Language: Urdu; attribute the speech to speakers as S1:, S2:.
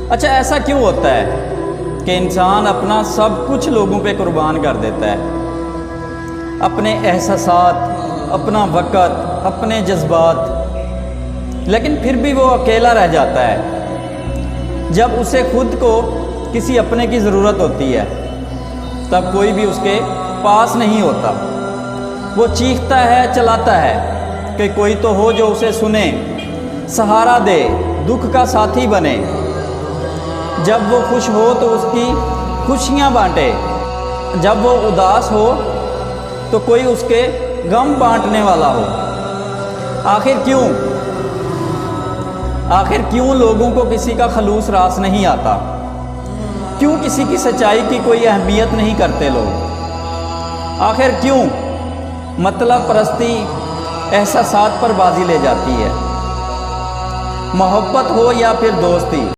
S1: اچھا ایسا کیوں ہوتا ہے کہ انسان اپنا سب کچھ لوگوں پہ قربان کر دیتا ہے؟ اپنے احساسات، اپنا وقت، اپنے جذبات، لیکن پھر بھی وہ اکیلا رہ جاتا ہے۔ جب اسے خود کو کسی اپنے کی ضرورت ہوتی ہے تب کوئی بھی اس کے پاس نہیں ہوتا۔ وہ چیختا ہے، چلاتا ہے کہ کوئی تو ہو جو اسے سنے، سہارا دے، دکھ کا ساتھی بنے۔ جب وہ خوش ہو تو اس کی خوشیاں بانٹے، جب وہ اداس ہو تو کوئی اس کے غم بانٹنے والا ہو۔ آخر کیوں لوگوں کو کسی کا خلوص راس نہیں آتا؟ کیوں کسی کی سچائی کی کوئی اہمیت نہیں کرتے لوگ؟ آخر کیوں مطلب پرستی احساسات پر بازی لے جاتی ہے؟ محبت ہو یا پھر دوستی،